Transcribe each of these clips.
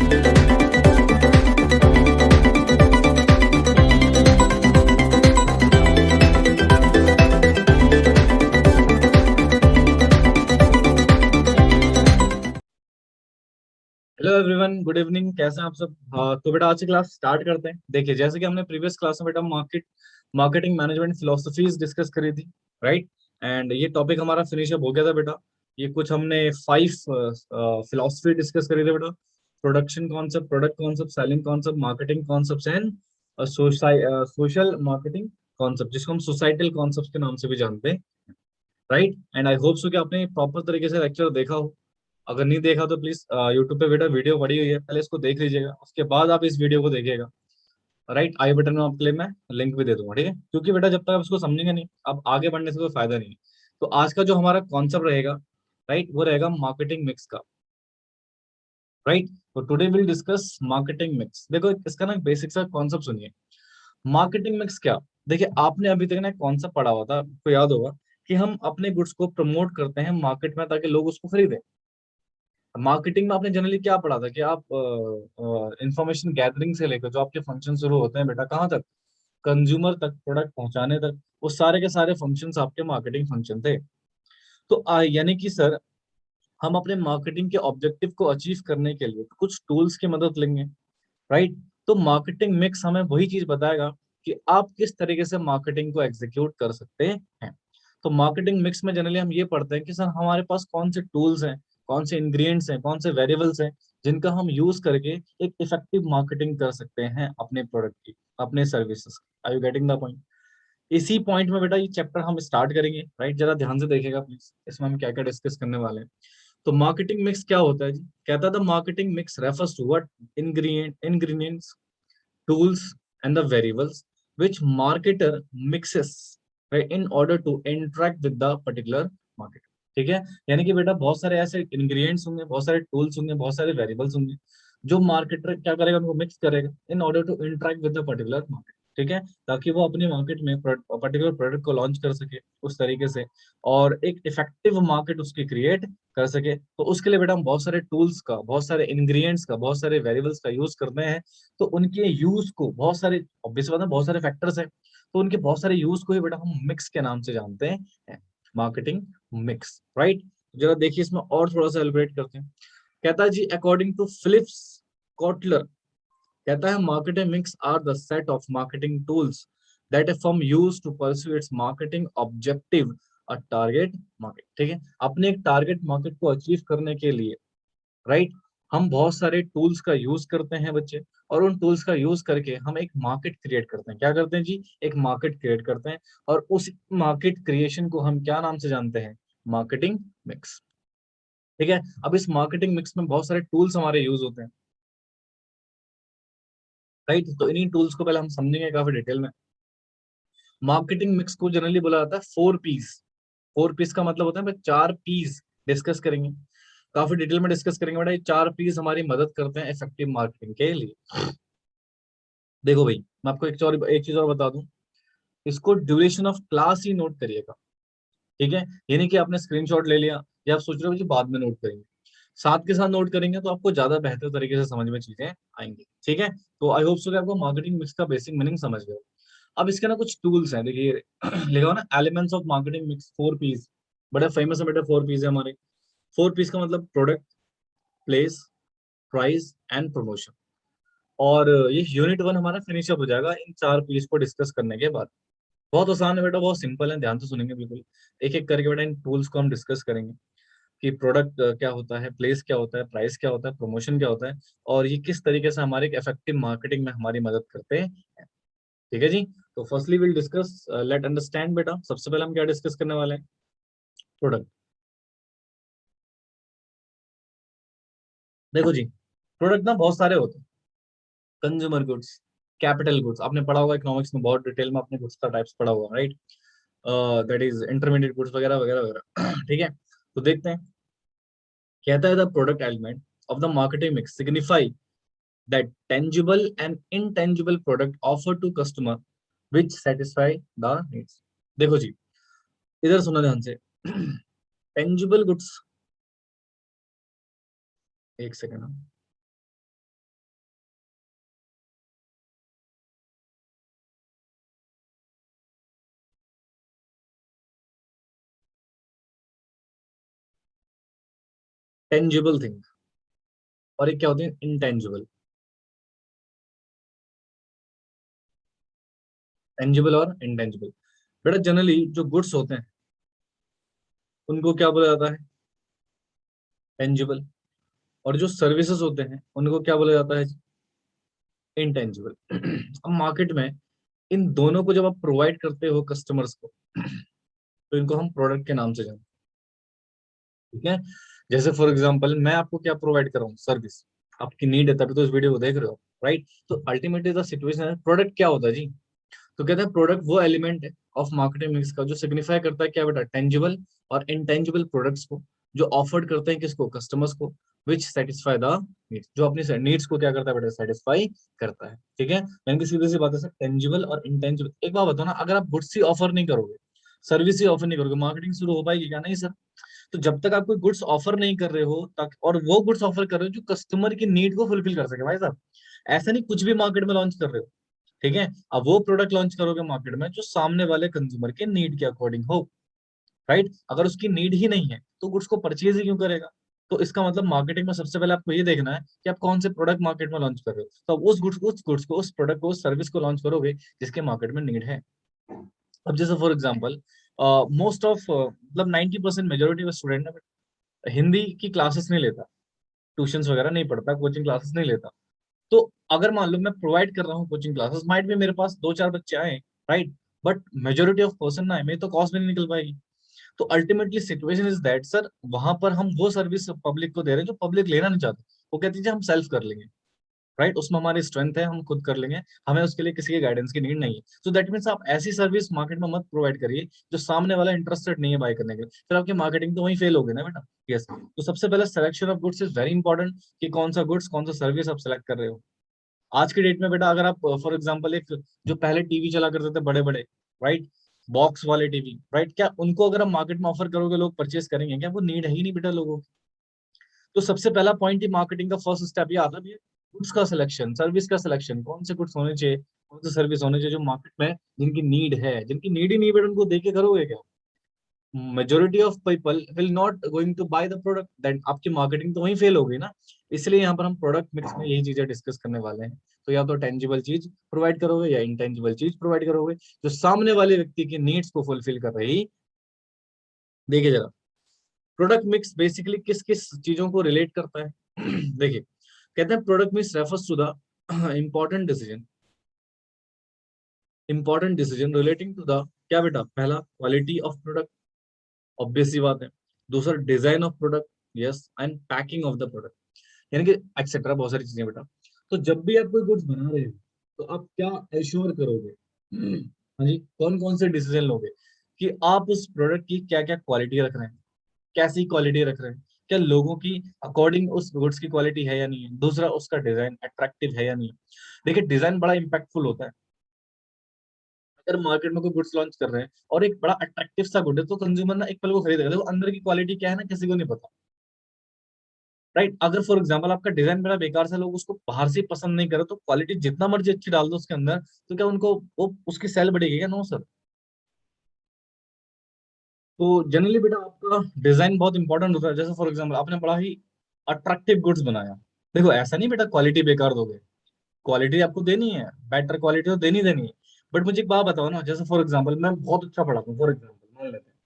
Hello everyone, good evening. कैसे हैं आप सब? तो बेटा आज की क्लास स्टार्ट करते हैं। देखिए, जैसे कि हमने प्रीवियस क्लास में बेटा मार्केटिंग मैनेजमेंट फिलोसफीज डिस्कस करी थी, राइट। एंड ये टॉपिक हमारा फिनिश अप हो गया था बेटा। ये कुछ हमने 5 फिलोसफी डिस्कस करी थी बेटा। Production concept, product concept, selling concept, marketing concept and social marketing concept, जिसको हम सोसाइटल कॉन्सेप्ट के नाम से भी जानते हैं, right. And I hope so कि आपने प्रॉपर तरीके से लेक्चर देखा हो। अगर नहीं देखा तो प्लीज यूट्यूब पे बेटा वीडियो पड़ी हुई है, पहले इसको देख लीजिएगा, उसके बाद आप इस वीडियो को देखिएगा, राइट। आई बटन में आपके लिए मैं लिंक भी दे दूंगा, ठीक है। क्योंकि बेटा जब तक आप इसको समझेंगे नहीं, अब आगे बढ़ने से कोई फायदा नहीं है। तो आज का जो हमारा कॉन्सेप्ट रहेगा, राइट, वो रहेगा मार्केटिंग मिक्स का, राइट। तो today will discuss marketing mix. देखो इसका ना बेसिक सा कॉन्सेप्ट सुनिए। मार्केटिंग मिक्स क्या? देखिए, आपने अभी तक ना कॉन्सेप्ट पढ़ा हुआ था, आपको याद होगा कि हम अपने गुड्स को प्रमोट करते हैं मार्केट में ताकि लोग उसको खरीदें। मार्केटिंग में आपने जनरली क्या पढ़ा था कि आप इंफॉर्मेशन गैदरिंग से लेकर जो आपके फंक्शन शुरू होते हैं बेटा, कहाँ तक, कंज्यूमर तक, प्रोडक्ट पहुंचाने तक, वो सारे के सारे फंक्शंस आपके मार्केटिंग फंक्शन थे। तो यानी कि सर, हम अपने मार्केटिंग के ऑब्जेक्टिव को अचीव करने के लिए कुछ टूल्स की मदद लेंगे, राइट। तो मार्केटिंग मिक्स हमें वही चीज बताएगा कि आप किस तरीके से मार्केटिंग को एग्जीक्यूट कर सकते हैं। तो मार्केटिंग मिक्स में जनरली हम ये पढ़ते हैं कि सर हमारे पास कौन से टूल्स हैं, कौन से इंग्रेडिएंट्स हैं, कौन से वेरिएबल्स हैं, जिनका हम यूज करके एक इफेक्टिव मार्केटिंग कर सकते हैं अपने प्रोडक्ट की, अपने सर्विसेज की। Are you getting the point? इसी पॉइंट में बेटा ये चैप्टर हम स्टार्ट करेंगे, राइट। जरा ध्यान से देखिएगा प्लीज, इसमें हम क्या क्या डिस्कस करने वाले हैं। तो मार्केटिंग मिक्स क्या होता है जी? कहता है the marketing mix refers to what ingredients, tools and the variables which marketer mixes, right, in order to interact with the particular market। ठीक है। यानी कि बेटा बहुत सारे ऐसे इंग्रेडिएंट्स होंगे, बहुत सारे टूल्स होंगे, बहुत सारे वेरिएबल्स होंगे, जो मार्केटर क्या करेगा, उनको मिक्स करेगा in order to interact with the particular market. ठीक है। ताकि वो अपने मार्केट में पर्टिकुलर प्रोडक्ट को लॉन्च कर सके उस तरीके से, और एक इफेक्टिव मार्केट उसकी क्रिएट कर सके। तो उसके लिए बेटा हम बहुत सारे टूल्स का, बहुत सारे इंग्रेडिएंट्स का, बहुत सारे वेरिएबल्स का यूज करते हैं। तो उनके यूज को बहुत सारे, ऑब्वियस बात है, बहुत सारे फैक्टर्स हैं, तो उनके बहुत सारे यूज को ही बेटा हम मिक्स के नाम से जानते हैं, मार्केटिंग मिक्स, राइट। जरा देखिए इसमें और थोड़ा सा एलिब्रेट करते हैं। कहता है जी, अकॉर्डिंग टू फिलिप्स कॉटलर, कहता है marketing mix are the set of marketing tools that a firm use to pursue its marketing objective, a target market. ठीक है। अपने एक टारगेट मार्केट को अचीव करने के लिए, राइट, हम बहुत सारे टूल्स का यूज करते हैं बच्चे, और उन टूल्स का यूज करके हम एक मार्केट क्रिएट करते हैं। क्या करते हैं जी? एक मार्केट क्रिएट करते हैं, और उस मार्केट क्रिएशन को हम क्या नाम से जानते हैं? Marketing mix. ठीक है। अब इस मार्केटिंग मिक्स में बहुत सारे टूल्स हमारे यूज होते हैं, राइट। तो इन्हीं टूल्स को पहले हम समझेंगे काफी डिटेल में। मार्केटिंग मिक्स को जनरली बोला जाता है 4 पीस। 4 पीस का मतलब होता है भाई 4 पीस डिस्कस करेंगे, काफी डिटेल में डिस्कस करेंगे बेटा। ये 4 पीस हमारी मदद करते हैं इफेक्टिव मार्केटिंग के लिए। देखो भाई, मैं आपको एक चीज और बता दूं, इसको duration of class he note करिएगा। ठीक है। यानी कि आपने स्क्रीनशॉट ले लिया, या आप सोच रहे हो कि बाद में नोट करेंगे, साथ के साथ नोट करेंगे तो आपको ज्यादा बेहतर तरीके से समझ में चीजें आएंगी। ठीक है। तो आई होप सो कि आपको मार्केटिंग मिक्स का बेसिक मीनिंग समझ गए। अब इसके ना कुछ टूल्स हैं, देखिए लिखा हुआ ना, elements of marketing mix 4 Ps. बड़े फेमस है बेटा 4 पीस है हमारे। 4 पीस का मतलब product, place, price and promotion. और ये यूनिट 1 हमारा फिनिश अप हो जाएगा इन 4 पीस को डिस्कस करने के बाद। बहुत आसान है बेटा, बहुत सिंपल है, ध्यान से सुनेंगे बिल्कुल। एक एक करके बेटा इन टूल्स को हम डिस्कस करेंगे कि प्रोडक्ट क्या होता है, प्लेस क्या होता है, प्राइस क्या होता है, प्रमोशन क्या होता है, और ये किस तरीके से हमारे एक इफेक्टिव मार्केटिंग में हमारी मदद करते हैं। ठीक है जी। तो firstly will discuss, let understand बेटा, सबसे पहले हम क्या डिस्कस करने वाले हैं? प्रोडक्ट। देखो जी, प्रोडक्ट ना बहुत सारे होते हैं। कंज्यूमर गुड्स, कैपिटल गुड्स, आपने पढ़ा होगा इकोनॉमिक्स में बहुत डिटेल में, आपने गुड्स का टाइप्स पढ़ा होगा, right. That is intermediate goods वगैरह वगैरह वगैरह। ठीक है। तो देखते हैं। कहता है the product element of the marketing mix signify that tangible and intangible product offer to customer which satisfy the needs. देखो जी, इधर सुनो ध्यान से। टेंजिबल गुड्स, एक सेकेंड। टेंजिबल थिंग, और एक क्या होती है इंटेंजिबल। टेंजिबल और इंटेंजिबल। बेटा जनरली जो गुड्स होते हैं उनको क्या बोला जाता है, टेंजिबल। और जो सर्विसेज होते हैं उनको क्या बोला जाता है, इंटेंजिबल। अब मार्केट में इन दोनों को जब आप प्रोवाइड करते हो कस्टमर्स को, तो इनको हम प्रोडक्ट के नाम से जानते हैं, ठीक है। जैसे फॉर एग्जांपल मैं आपको क्या प्रोवाइड कर रहा हूँ, सर्विस। आपकी नीड है तभी तो इस वीडियो को देख रहे हो, राइट। तो अल्टीमेटली द सिचुएशन है, प्रोडक्ट क्या होता है जी। तो कहते हैं प्रोडक्ट वो एलिमेंट है ऑफ मार्केटिंग मिक्स का जो सिग्निफाई करता है क्या बेटा, टेंजिबल और इनटेंजिबल प्रोडक्ट्स को, जो ऑफर्ड करते हैं किसको, कस्टमर्स को, विच सेटिस्फाई द नीड्स, जो अपनी नीड्स को क्या करता है बेटा, सेटिस्फाई करता है, ठीक है। यानी कि सीधी सी बात है सर, टेंजिबल और इनटेंजिबल। एक बात बताओ ना, अगर आप गुड्स ही ऑफर नहीं करोगे, सर्विस ही ऑफर नहीं करोगे, मार्केटिंग शुरू हो पाएगी क्या, नहीं सर। तो जब तक आप कोई गुड्स ऑफर नहीं कर रहे हो तक, और वो गुड्स ऑफर कर रहे हो जो कस्टमर की नीड को फुलफिल कर सके भाई साहब, ऐसा नहीं कुछ भी मार्केट में लॉन्च कर रहे हो, ठीक है। अब वो प्रोडक्ट लॉन्च करोगे मार्केट में जो सामने वाले कंज्यूमर के नीड के अकॉर्डिंग हो, राइट। अगर उसकी नीड ही नहीं है तो गुड्स को परचेज ही क्यों करेगा। तो इसका मतलब मार्केटिंग में सबसे पहले आपको ये देखना है कि आप कौन से प्रोडक्ट मार्केट में लॉन्च कर रहे हो, तो आप उस गुड्स को उस प्रोडक्ट को उस सर्विस को लॉन्च करोगे जिसके मार्केट में नीड है। अब जैसे फॉर एग्जाम्पल, मोस्ट ऑफ मतलब 90% मेजोरिटी ऑफ स्टूडेंट हिंदी की क्लासेस नहीं लेता, ट्यूशंस वगैरह नहीं पढ़ता, कोचिंग क्लासेस नहीं लेता। तो अगर मान लो मैं प्रोवाइड कर रहा हूँ कोचिंग क्लासेस, माइट भी मेरे पास दो चार बच्चे आए, right, but majority of person ना है, मेरी तो कॉस्ट भी नहीं निकल पाएगी। तो ultimately situation is that sir, वहां पर हम वो सर्विस पब्लिक को दे रहे हैं जो पब्लिक लेना नहीं चाहते। वो कहती है जी हम सेल्फ कर लेंगे, राइट, उसमें हमारी स्ट्रेंथ है, हम खुद कर लेंगे, हमें उसके लिए किसी के गाइडेंस की नीड नहीं है। तो दैट मीन्स आप ऐसी सर्विस मार्केट में मत प्रोवाइड करिए जो सामने वाला इंटरेस्टेड नहीं है बाय करने के लिए, फिर आपकी मार्केटिंग तो वहीं फेल होगी ना बेटा। यस, तो सबसे पहले selection of goods is very important, कि कौन सा गुड्स कौन सा सर्विस आप सेलेक्ट कर रहे हो। आज के डेट में बेटा अगर आप फॉर एग्जांपल एक जो पहले टीवी चला करते थे बड़े बड़े, राइट, बॉक्स वाले टीवी, राइट, क्या उनको अगर आप मार्केट में ऑफर करोगे लोग परचेस करेंगे क्या, वो नीड है ही नहीं बेटा लोगों की। तो सबसे पहला पॉइंट ही मार्केटिंग का फर्स्ट स्टेप ये आता है, गुड्स का सिलेक्शन, सर्विस का सिलेक्शन, कौन से गुड्स होने चाहिए, कौन से सर्विस होने चाहिए जो मार्केट में जिनकी नीड है, जिनकी नीड ही नहीं है बेटा उनको देके करोगे क्या। Majority of people will not going to buy the product, then आपकी मार्केटिंग तो वहीं फेल होगी ना। इसलिए यहाँ पर हम प्रोडक्ट मिक्स में यही चीजें डिस्कस करने वाले हैं। तो या तो टेंजिबल चीज प्रोवाइड करोगे या इंटेंजिबल चीज प्रोवाइड करोगे जो सामने वाले व्यक्ति की नीड्स को फुलफिल कर रही। देखिए जरा, प्रोडक्ट मिक्स बेसिकली किस किस चीजों को रिलेट करता है। देखिए, कहते हैं product mix refers to the important decision, important decision relating to the, क्या बेटा, पहला क्वालिटी ऑफ प्रोडक्ट, ऑब्वियस सी बात है। दूसरा design of product, yes, and packing of the product, यानी कि एक्सेट्रा, बहुत सारी चीजें बेटा। तो जब भी आप कोई गुड्स बना रहे हो तो आप क्या एश्योर करोगे, हाँ जी, कौन कौन से डिसीजन लोगे कि आप उस प्रोडक्ट की क्या क्या क्वालिटी रख रहे हैं, कैसी क्वालिटी रख रहे हैं, क्या लोगों की अकॉर्डिंग उस गुड्स की क्वालिटी है या नहीं है, दूसरा उसका डिजाइन अट्रैक्टिव है या नहीं है। देखिए डिजाइन बड़ा इंपैक्टफुल होता है। अगर मार्केट में कोई गुड्स लॉन्च कर रहे हैं और एक बड़ा अट्रैक्टिव सा गुड है तो कंज्यूमर ना एक पल को खरीदेगा, देखो अंदर की क्वालिटी क्या है ना किसी को नहीं पता, राइट। अगर फॉर एग्जाम्पल आपका डिजाइन बड़ा बेकार से लोग उसको बाहर से पसंद नहीं करे तो क्वालिटी जितना मर्जी अच्छी डाल दो उसके अंदर, तो क्या उनको वो उसकी सेल बढ़ेगी क्या, नो सर। तो जनरली बेटा आपका डिजाइन बहुत इंपॉर्टेंट होता है। जैसे फॉर एग्जाम्पल आपने बड़ा ही अट्रैक्टिव गुड्स बनाया, देखो ऐसा नहीं बेटा क्वालिटी बेकार दोगे, क्वालिटी आपको देनी है, बेटर क्वालिटी तो देनी देनी है। बट मुझे एक बात बताओ ना, जैसे फॉर एग्जाम्पल मैं बहुत अच्छा पढ़ाता हूँ फॉर एग्जाम्पल मान लेते हैं,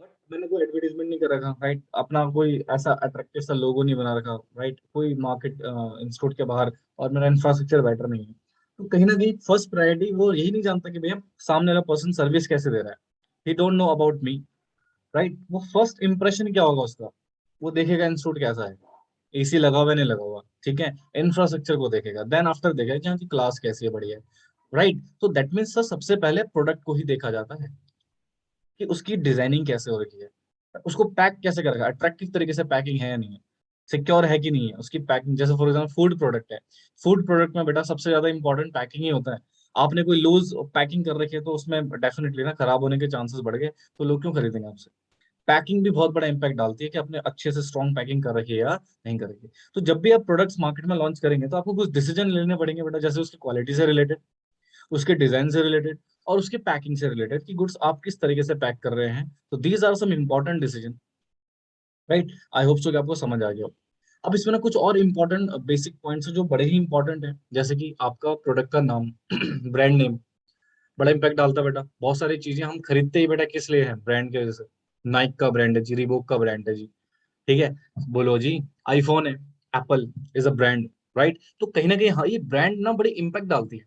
बट मैंने कोई एडवर्टीजमेंट नहीं कर रखा, राइट, अपना कोई ऐसा अट्रैक्टिव सा लोगो नहीं बना रखा, राइट, कोई मार्केट इंस्टीट्यूट के बाहर, और मेरा इंफ्रास्ट्रक्चर बेटर नहीं है, तो कहीं ना कहीं फर्स्ट प्रायोरिटी वो यही नहीं जानता कि भैया सामने वाला पर्सन सर्विस कैसे दे रहा है, ही don't know about me, right. वो फर्स्ट इंप्रेशन क्या होगा उसका, वो देखेगा इंस्टीट्यूट कैसा है, एसी लगा हुआ है नहीं लगा हुआ, ठीक है, इंफ्रास्ट्रक्चर को देखेगा, देन आफ्टर देखेगा कि हाँ की क्लास कैसी है, बढ़िया है, राइट। तो दैट मीन्स सर सबसे पहले प्रोडक्ट को ही देखा जाता है कि उसकी डिजाइनिंग कैसे हो रखी है, उसको पैक कैसे करेगा, अट्रैक्टिव तरीके से पैकिंग है या नहीं है, सिक्योर है कि नहीं है उसकी पैकिंग। जैसे फॉर एग्जाम्पल फूड प्रोडक्ट है, फूड प्रोडक्ट में बेटा सबसे ज्यादा इंपॉर्टेंट पैकिंग ही होता है। आपने कोई लूज पैकिंग कर रखी है तो उसमें डेफिनेटली ना खराब होने के चांसेस बढ़ गए, तो लोग क्यों खरीदेंगे आपसे। पैकिंग भी बहुत बड़ा इंपैक्ट डालती है कि आपने अच्छे से स्ट्रॉन्ग पैकिंग कर रखी है या नहीं कर रखी है। तो जब भी आप प्रोडक्ट्स मार्केट में लॉन्च करेंगे तो आपको कुछ डिसीजन लेने पड़ेंगे बेटा, जैसे उसकी क्वालिटी से रिलेटेड, उसके डिजाइन से रिलेटेड, और उसके पैकिंग से रिलेटेड कि गुड्स आप किस तरीके से पैक कर रहे हैं। तो these are some important decision, right. I hope so कि आपको समझ आ गया हो। अब इसमें ना कुछ और इंपॉर्टेंट बेसिक पॉइंट्स है जो बड़े ही इंपॉर्टेंट है, जैसे कि आपका प्रोडक्ट का नाम ब्रांड नेम बड़ा इंपैक्ट डालता है बेटा। बहुत सारी चीजें हम खरीदते ही बेटा किस लिए है, ब्रांड के वजह से। नाइक का ब्रांड है जी, रिबोक का ब्रांड है जी, ठीक है। बोलो जी, आईफोन है, Apple is a brand, right. तो कहीं ना कहीं हाँ, ये ब्रांड ना बड़ी इंपैक्ट डालती है।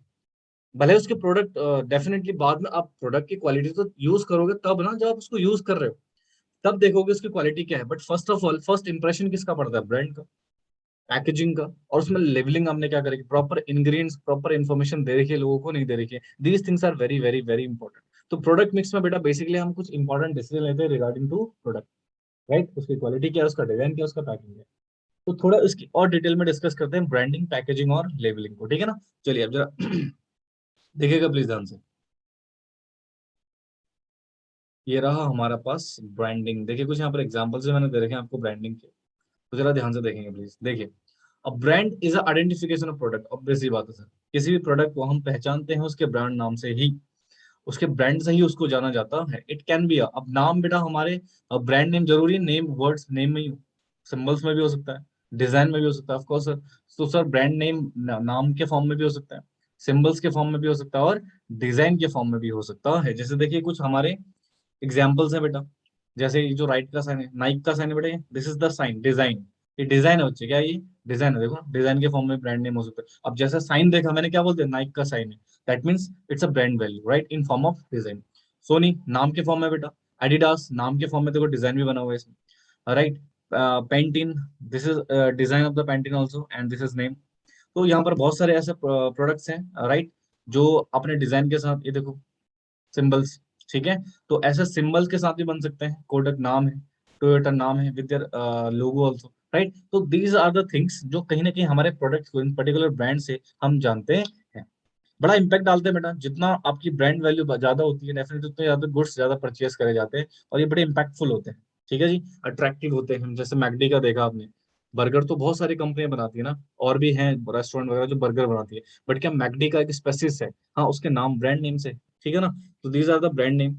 भले उसके प्रोडक्ट डेफिनेटली बाद में आप प्रोडक्ट की क्वालिटी तो यूज करोगे तब ना, जब आप उसको यूज कर रहे हो तब देखोगे उसकी क्वालिटी क्या है। But first of all first impression किसका पड़ता है, ब्रांड का, पैकेजिंग का। और उसमें लेवलिंग हमने क्या करेगी, प्रॉपर इंग्रेडिएंट्स प्रॉपर इन्फॉर्मेशन दे रखी है लोगों को, नहीं दे रखी है। These things are very very very important. तो प्रोडक्ट मिक्स में बेटा बेसिकली हम कुछ इंपॉर्टेंट डिसीजन लेते हैं रिगार्डिंग टू प्रोडक्ट, राइट। उसकी क्वालिटी क्या है, उसका डिजाइन क्या है, उसका पैकिंग है। तो थोड़ा इसकी और डिटेल में डिस्कस करते हैं ब्रांडिंग, पैकेजिंग और लेबलिंग को, ठीक है ना। चलिए अब जरा देखिएगा प्लीज ध्यान से। ये रहा हमारा पास ब्रांडिंग। देखिए कुछ यहाँ पर एग्जांपल्स मैंने दे रखे हैं आपको ब्रांडिंग के, तो जरा ध्यान से देखेंगे प्लीज। देखिए, अब brand is identification of product, obvious सी बात है सर। किसी भी प्रोडक्ट को हम पहचानते हैं उसके ब्रांड नाम से ही, उसके ब्रांड से ही उसको जाना जाता है। इट कैन बी, अब नाम बेटा हमारे ब्रांड नेम जरूरी है, नेम वर्ड्स नेम में ही, सिंबल्स में भी हो सकता है, डिजाइन में भी हो सकता है, ऑफ कोर्स सर। तो सर ब्रांड नेम नाम के फॉर्म में भी हो सकता है, सिंबल्स के फॉर्म में भी हो सकता है, और डिजाइन के फॉर्म में भी हो सकता है। जैसे देखिए कुछ हमारे एग्जाम्पल्स है बेटा, जैसे ये जो राइट का साइन है, नाइक का साइन है बेटा, this is the sign, design. ये डिजाइन है बच्चे, क्या है ये डिजाइन है, देखो डिजाइन के फॉर्म में ब्रांड नेम हो सकता है। अब जैसा साइन देखा मैंने, क्या बोलते हैं, नाइक का साइन है, that means it's a brand value, right, in form of design. Sony नाम के फॉर्म में बेटा, एडिडास नाम के फॉर्म में, देखो डिजाइन भी बना हुआ है इसमें, right. Pentene, this is design of the pentene also and this is name. तो यहाँ पर बहुत सारे ऐसे प्रोडक्ट्स हैं, राइट, जो अपने डिजाइन के साथ, ये देखो सिंबल्स, ठीक है। तो ऐसे सिंबल्स के साथ भी बन सकते हैं। कोडक नाम है, टोयोटा नाम है with their logo also, right. तो दीज आर द थिंग्स जो कहीं ना कहीं हमारे प्रोडक्ट्स को इन पर्टिकुलर ब्रांड से हम जानते हैं। बड़ा इंपैक्ट डालते हैं बेटा। जितना आपकी ब्रांड वैल्यू ज्यादा होती है डेफिनेटली उतने ज्यादा गुड्स ज्यादा परचेस करे जाते हैं, और ये बड़े इंपैक्टफुल होते हैं, ठीक है जी। अट्रैक्टिव होते हैं। जैसे मैकडी का देखा आपने, बर्गर तो बहुत सारी कंपनियां बनाती है ना, और भी हैं रेस्टोरेंट वगैरह जो बर्गर बनाती है, बट क्या मैकडी का एक स्पेसिस है, हाँ, उसके नाम ब्रांड नेम से, ठीक है ना। तो these are the brand name.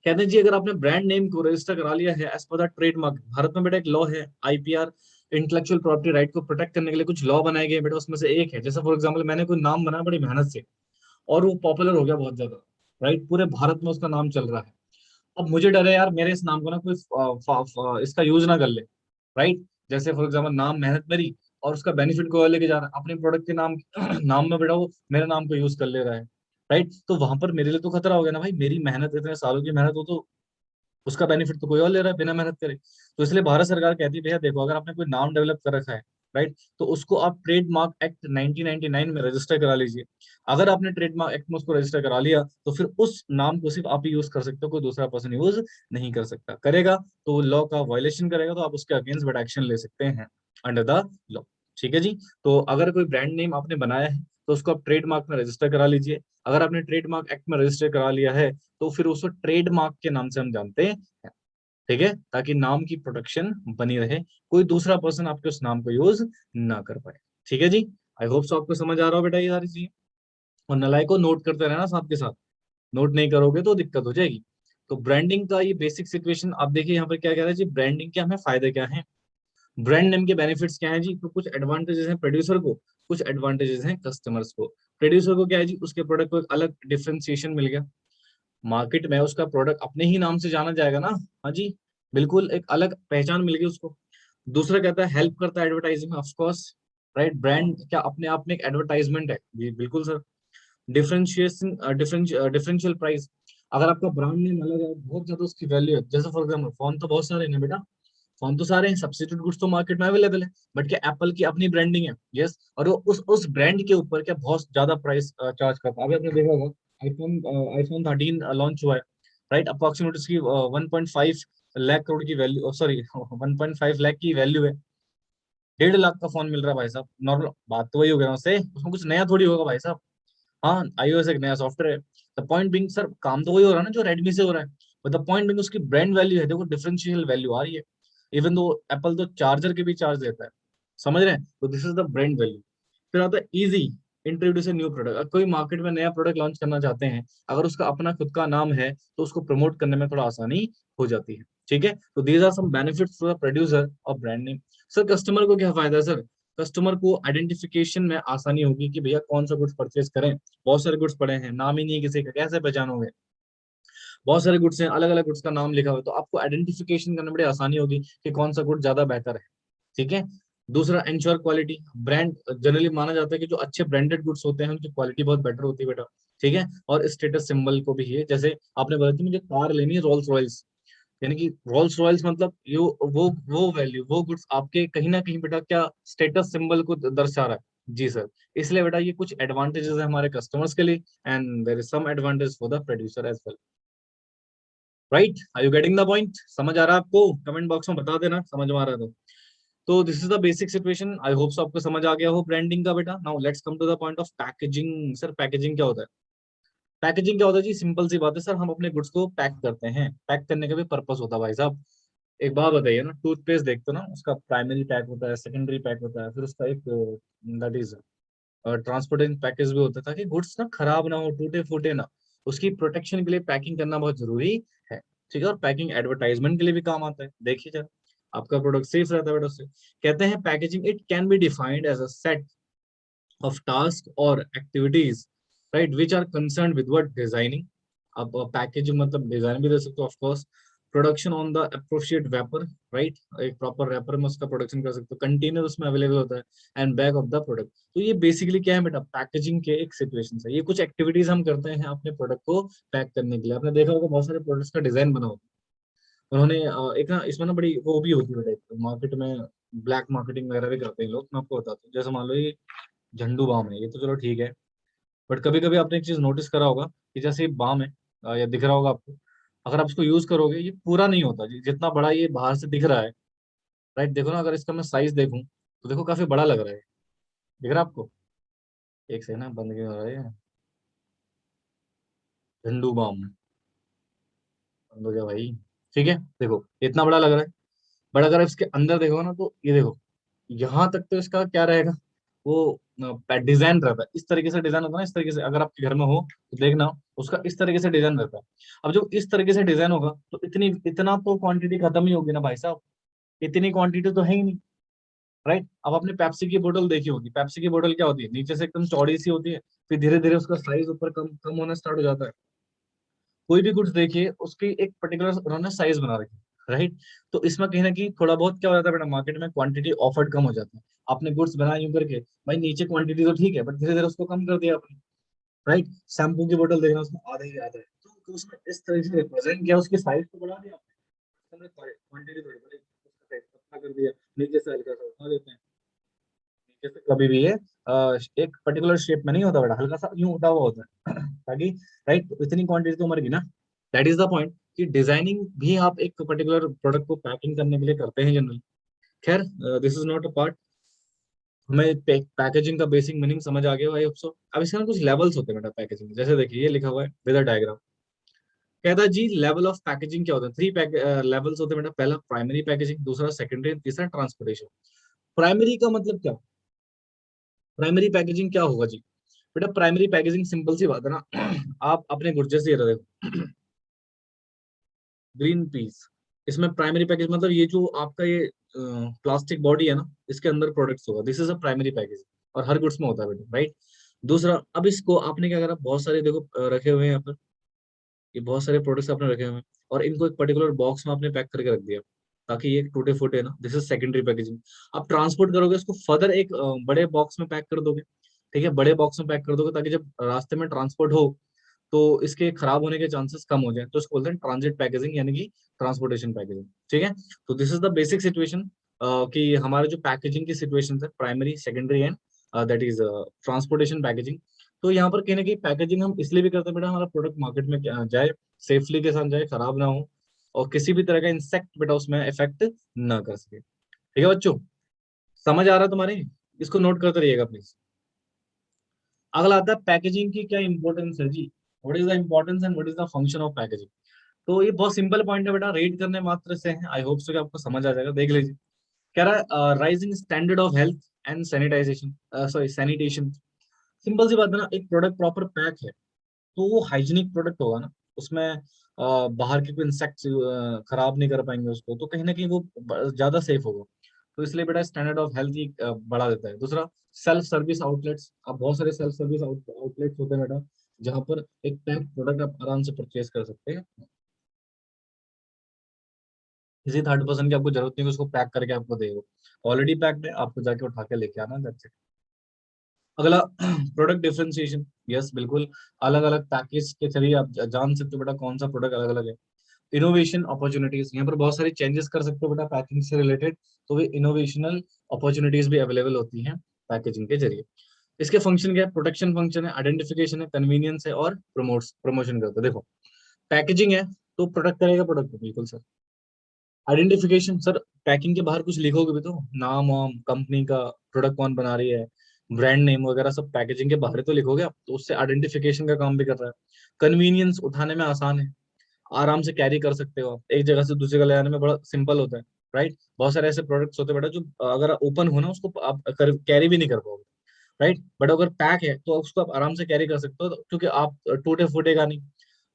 कहते हैं जी अगर आपने ब्रांड नेम को रजिस्टर करा लिया है as per the trademark, Bharat में बेटा एक लॉ है आईपीआर, इंटेलेक्चुअल प्रॉपर्टी राइट को प्रोटेक्ट करने के लिए कुछ लॉ बनाए गए बेटा। उसमें से एक है, जैसे फॉर एग्जाम्पल मैंने कोई नाम बनाया बड़ी मेहनत से, और वो पॉपुलर हो गया बहुत ज्यादा, राइट, पूरे भारत में उसका नाम चल रहा है। अब मुझे डर है यार मेरे इस नाम को ना कोई इसका यूज ना कर ले, राइट। जैसे फॉर एग्जाम्पल नाम मेहनत मेरी, और उसका बेनिफिट को लेके जा रहा है अपने प्रोडक्ट के नाम नाम में बेटा, वो मेरे नाम को यूज कर ले रहा है, राइट। तो वहां पर मेरे लिए तो खतरा हो गया ना भाई, मेरी मेहनत इतने सालों की मेहनत हो, तो उसका बेनिफिट तो कोई और ले रहा है बिना मेहनत करे। तो इसलिए भारत सरकार कहती है भैया देखो, अगर आपने कोई नाम डेवलप कर रखा है, राइट, तो उसको आप ट्रेडमार्क एक्ट 1999 में रजिस्टर करा लीजिए। अगर आपने ट्रेडमार्क एक्ट में उसको रजिस्टर करा लिया, तो फिर उस नाम को सिर्फ आप ही यूज कर सकते हो, कोई दूसरा पर्सन यूज नहीं कर सकता। करेगा तो लॉ का वायलेशन करेगा, तो आप उसके अगेंस्ट बड़ा एक्शन ले सकते हैं अंडर द लॉ, ठीक है जी। तो अगर कोई ब्रांड नेम आपने बनाया है तो उसको आप ट्रेडमार्क में रजिस्टर करा लीजिए। अगर आपने ट्रेडमार्क एक्ट में रजिस्टर करा लिया है, तो फिर उसको ट्रेडमार्क के नाम से हम जानते हैं, ठीक है, ताकि नाम की प्रोटेक्शन बनी रहे, कोई दूसरा पर्सन आपके उस नाम को यूज ना कर पाए, ठीक है जी। आई होप सो आपको समझ आ रहा हो बेटा ये सारी चीजें। और नलाइक को नोट करते रहना साथ के साथ, नोट नहीं करोगे तो दिक्कत हो जाएगी। तो ब्रांडिंग का ये बेसिक सिचुएशन आप देखिए यहाँ पर क्या कह रहा है जी, ब्रांडिंग के हमें फायदे क्या हैं, ब्रांड नेम के बेनिफिट्स क्या है जी। तो कुछ एडवांटेजेस हैं प्रोड्यूसर को, कुछ एडवांटेजेस हैं कस्टमर्स को। प्रोड्यूसर को क्या है जी, उसके प्रोडक्ट को एक अलग डिफरेंशिएशन मिल गया, मार्केट में उसका प्रोडक्ट अपने ही नाम से जाना जाएगा ना, हाँ जी, बिल्कुल एक अलग पहचान मिल गई उसको। दूसरा कहता है हेल्प करता है advertising, of course, right. Brand क्या अपने आप में एक एडवर्टाइजमेंट है जी, बिल्कुल सर। डिफरेंशिएशन डिफरेंशियल प्राइस, अगर आपका ब्रांड नेम अलग है, बहुत ज्यादा उसकी वैल्यू है। जैसे फॉर एग्जाम्पल फोन तो बहुत सारे हैं बेटा, फोन तो सारे हैं, सब्स्टिट्यूट गुड्स तो मार्केट में अवेलेबल है, बट क्या एप्पल की अपनी ब्रांडिंग है, यस, और वो उस ब्रांड के ऊपर क्या बहुत ज्यादा प्राइस चार्ज करता है। अभी आपने देखा होगा आईफोन आईफोन 13 लॉन्च हुआ है, राइट, अप्रोक्सीमेट उसकी 1.5 लाख करोड़ की वैल्यू, सॉरी 1.5 लाख की वैल्यू है। 1.5 लाख का फोन मिल रहा है भाई साहब, नॉर्मल बात तो वही हो गया ना उससे, उसमें कुछ नया थोड़ी होगा भाई साहब। हाँ, iOS एक नया सॉफ्टवेयर है। द पॉइंट बिंग सर, काम तो वही हो रहा है ना जो रेडमी से हो रहा है, बट द पॉइंट बिंग उसकी ब्रांड वैल्यू है, देखो डिफरेंशियल वैल्यू आ रही है। इवन दो एप्पल तो चार्जर के भी चार्ज देता है, समझ रहे हैं, तो this is the brand value. फिर आता है easy, introduce a new product, कोई मार्केट में नया प्रोडक्ट लॉन्च करना चाहते हैं, अगर उसका अपना खुद का नाम है तो उसको प्रमोट करने में थोड़ा आसानी हो जाती है। ठीक है, तो these are some benefits for producer of brand name. Sir customer को क्या फायदा है सर? कस्टमर को आइडेंटिफिकेशन में आसानी होगी कि भैया कौन सा गुड्स परचेज करें। बहुत सारे गुड्स पड़े हैं, नाम ही नहीं है किसी का, कैसे पहचानोगे? बहुत सारे गुड्स हैं, अलग अलग गुड्स का नाम लिखा हुआ है, तो आपको आइडेंटिफिकेशन करने में बड़ी आसानी होगी कि कौन सा गुड ज्यादा बेहतर है। ठीक है। दूसरा, इंश्योर क्वालिटी। ब्रांड जनरली माना जाता है कि जो अच्छे ब्रांडेड गुड्स होते हैं उनकी क्वालिटी बहुत बेटर होती है बेटा। ठीक है। और स्टेटस सिंबल को भी है, जैसे आपने बोला कि मुझे कार लेनी है रोल्स रॉयल्स, यानी कि रोल्स रॉयल्स मतलब ये वो वैल्यू, वो गुड्स आपके कहीं ना कहीं बेटा क्या स्टेटस सिंबल को दर्शा रहा है। जी सर। इसलिए बेटा ये कुछ एडवांटेजेस है हमारे कस्टमर्स के लिए, and there is some advantage for the producer as well. Right, are you getting the point? समझ आ रहा है आपको? कमेंट बॉक्स में बता देना समझ में आ रहा है तो this is the basic situation. I hope so आपको समझ आ गया हो ब्रांडिंग का बेटा। Now let's come to the point of packaging. Sir packaging क्या होता है? पैकेजिंग क्या होता है जी? सिंपल सी बात है सर, हम अपने गुड्स को पैक करते हैं। पैक करने का भी पर्पस होता है भाई साहब। एक बात बताइए ना, टूथपेस्ट देखते हो ना, उसका प्राइमरी पैक होता है, सेकेंडरी पैक होता है, फिर उसका एक दैट इज ट्रांसपोर्टेशन पैकेज भी होता है, ताकि गुड्स ना खराब ना हो, टूटे फूटे ना। उसकी प्रोटेक्शन के लिए पैकिंग करना बहुत जरूरी है। ठीक है। और पैकिंग एडवर्टाइजमेंट के लिए भी काम आता है, देखिए जरा, आपका प्रोडक्ट सेफ रहता है बेटा उससे। कहते हैं packaging it can be defined as a set of tasks or activities, right, which are concerned with what designing. अब पैकेजिंग मतलब डिजाइन भी दे सकते हो of course. Production on the appropriate wrapper, right, एक प्रॉपर रैपर में उसका production कर सकते हो, कंटेनर उसमें अवेलेबल होता है, and bag of the product. तो ये बेसिकली क्या है बेटा, पैकेजिंग के एक सिचुएशन है। ये कुछ एक्टिविटीज हम करते हैं अपने प्रोडक्ट को पैक करने के लिए। आपने देखा होगा बहुत सारे प्रोडक्ट्स का डिजाइन बना होता है उन्होंने, एक ना इसमें ना बड़ी वो भी होती है बेटा मार्केट में, ब्लैक मार्केटिंग वगैरह भी करते हैं लोग। मैं आपको बताता हूँ, जैसे मान लो ये झंडू बाम है, ये तो चलो ठीक है, बट कभी कभी आपने एक चीज नोटिस करा होगा कि जैसे ये बाम है, या दिख रहा होगा आपको, अगर आप इसको यूज करोगे ये पूरा नहीं होता जी, जितना बड़ा ये बाहर से दिख रहा है। राइट, देखो ना, अगर इसका मैं साइज देखूं तो देखो काफी बड़ा लग रहा है। दिख रहा है आपको? एक से ना बंद क्यों हो रहा है? झंडू बाम बंद हो गया भाई। ठीक है, देखो इतना बड़ा लग रहा है, बट अगर इसके अंदर देखो ना तो ये देखो, यहाँ तक तो इसका क्या रहेगा, वो डिजाइन रहता है। इस तरीके से डिजाइन होता है ना, इस तरीके से अगर आपके घर में हो तो देखना, उसका इस तरीके से डिजाइन रहता है। अब जब इस तरीके से डिजाइन होगा तो इतना तो क्वांटिटी खत्म ही होगी ना भाई साहब, इतनी क्वांटिटी तो है ही नहीं। राइट, अब आपने पेप्सी की बोतल देखी होगी, पेप्सी की बोतल क्या होती है, नीचे से एकदम चौड़ी सी होती है, फिर धीरे धीरे उसका साइज ऊपर कम कम होना स्टार्ट हो जाता है। कोई भी गुड्स देखिए उसकी एक पर्टिकुलर उन्होंने साइज बना रखी है, राइट। तो इसमें कहीं ना कहीं थोड़ा बहुत क्या हो जाता है बेटा, मार्केट में क्वांटिटी ऑफर्ड कम हो जाता है। आपने गुड्स बनाए यूं करके, भाई नीचे क्वांटिटी तो ठीक है बट धीरे धीरे उसको कम कर दिया आपने। राइट, शैम्पू की बोतल देखना, उसमें आधा ही आता है, तो उसमें इस तरह से रिप्रेजेंट किया, उसकी साइज तो बढ़ा दिया आपने, क्वांटिटी थोड़ी बढ़ी, उसका साइज पतला कर दिया, नीचे से हल्का सा उठा देते हैं। नीचे से कभी भी ये एक पर्टिकुलर शेप में नहीं होता बेटा, हल्का सा यूं उठा हुआ होता है ताकि, राइट, तो इतनी क्वांटिटी तो मर गई ना। दैट इज द पॉइंट कि डिजाइनिंग भी आप एक पर्टिकुलर प्रोडक्ट को पैकिंग करने के लिए करते हैं जनरली। खैर, this is not a part. हमें पैकेजिंग का बेसिक मीनिंग समझ आ गया भाई अफसो। अब इसके ना कुछ लेवल्स होते हैं बेटा पैकेजिंग, जैसे देखिए ये लिखा हुआ है विद अ डायग्राम। कहता है जी लेवल ऑफ पैकेजिंग क्या होता है, थ्री लेवल्स होते हैं बेटा। पहला प्राइमरी पैकेजिंग, दूसरा सेकेंडरी, तीसरा ट्रांसपोर्टेशन। प्राइमरी का मतलब क्या? प्राइमरी पैकेजिंग क्या होगा जी? बेटा प्राइमरी पैकेजिंग सिंपल सी बात है ना आप अपने गुर्जे से ये रहे देखो ग्रीन पीस, इसमें प्राइमरी पैकेज मतलब ये जो आपका ये प्लास्टिक बॉडी है ना, इसके अंदर प्रोडक्ट्स होगा, this is a primary package. और हर गुड्स में होता है बेटा, राइट। दूसरा, अब इसको आपने क्या करा, बहुत सारे देखो रखे हुए हैं यहाँ पर, ये बहुत सारे प्रोडक्ट्स आपने रखे हुए हैं, और इनको एक पर्टिकुलर बॉक्स में आपने पैक करके रख दिया ताकि ये टूटे फूटे ना, दिस इज सेकेंडरी पैकेजिंग। आप ट्रांसपोर्ट करोगे इसको फर्दर एक बड़े बॉक्स में पैक कर दोगे। ठीक है, बड़े बॉक्स में पैक कर दोगे ताकि जब रास्ते में ट्रांसपोर्ट हो तो इसके खराब होने के चांसेस कम हो जाए, तो इसको बोलते हैं ट्रांजिट पैकेजिंग यानी कि ट्रांसपोर्टेशन पैकेजिंग। ठीक है, तो this is the basic situation कि हमारे जो पैकेजिंग की सिचुएशन है, primary, secondary and that is transportation packaging. तो यहाँ पर कहीं ना कहीं पैकेजिंग हम इसलिए भी करते हैं बेटा, हमारा प्रोडक्ट मार्केट में जाए सेफली के साथ, जाए खराब ना हो, और किसी भी तरह का इंसेक्ट बेटा उसमें इफेक्ट ना कर सके। ठीक है बच्चों, समझ आ रहा है तुम्हारे? इसको नोट करते रहिएगा प्लीज। अगला आता है पैकेजिंग की क्या इंपॉर्टेंस है जी, what is the importance and what is the function of packaging. तो ये बहुत सिंपल पॉइंट है बेटा, रेड करने मात्र से है, आई होप सो कि आपको समझ आ जाएगा। देख लीजिए, कह रहा है rising standard of health and sanitization, sorry sanitation, simple सी बात है ना, एक प्रोडक्ट प्रॉपर पैक है तो वो हाइजीनिक प्रोडक्ट होगा ना, उसमें बाहर के कोई इंसेक्ट्स खराब नहीं कर पाएंगे उसको, तो कहीं ना कहीं वो ज्यादा सेफ होगा। तो इसलिए बेटा स्टैंडर्ड ऑफ हेल्थ ही बढ़ा देता है। दूसरा, सेल्फ सर्विस आउटलेट्स। अब बहुत सारे सेल्फ सर्विस आउटलेट्स होते हैं बेटा, जहाँ पर एक पैक प्रोडक्ट आप आराम से परचेज कर सकते हैं। किसी थर्ड पर्सन की आपको जरूरत नहीं है कि उसको पैक करके आपको देगा, ऑलरेडी पैक्ड है, आपको जाके उठा के लेके आना, दैट्स इट। अगला, प्रोडक्ट डिफरेंशिएशन। यस बिल्कुल, अलग अलग पैकेज के जरिए आप जान सकते हो बेटा कौन सा प्रोडक्ट अलग अलग है। इनोवेशन अपॉर्चुनिटीज, यहाँ पर बहुत सारी चेंजेस कर सकते हो बेटा पैकिंग से रिलेटेड, तो वे इनोवेशनल अपॉर्चुनिटीज भी अवेलेबल होती हैं पैकेजिंग के जरिए। इसके फंक्शन क्या है? प्रोटेक्शन फंक्शन है, आइडेंटिफिकेशन है, कन्वीनियंस है, और प्रमोशन करता है। देखो, पैकेजिंग है तो प्रोडक्ट करेगा प्रोडक्ट, बिल्कुल सर। आइडेंटिफिकेशन सर, पैकिंग के बाहर कुछ लिखोगे भी तो, नाम वाम, कंपनी का, प्रोडक्ट कौन बना रही है, ब्रांड नेम वगैरह सब पैकेजिंग के बाहर ही तो लिखोगे आप, तो उससे आइडेंटिफिकेशन का काम भी कर रहा है। कन्वीनियंस, उठाने में आसान है, आराम से कैरी कर सकते हो आप, एक जगह से दूसरी जगह ले जाने में बड़ा सिंपल होता है। राइट, बहुत सारे ऐसे प्रोडक्ट्स होते हैं बेटा जो अगर ओपन हो ना उसको आप कैरी भी नहीं कर पाओगे। राइट, बट अगर पैक है तो उसको आप आराम से कैरी कर सकते हो, क्योंकि आप टूटे फूटेगा नहीं।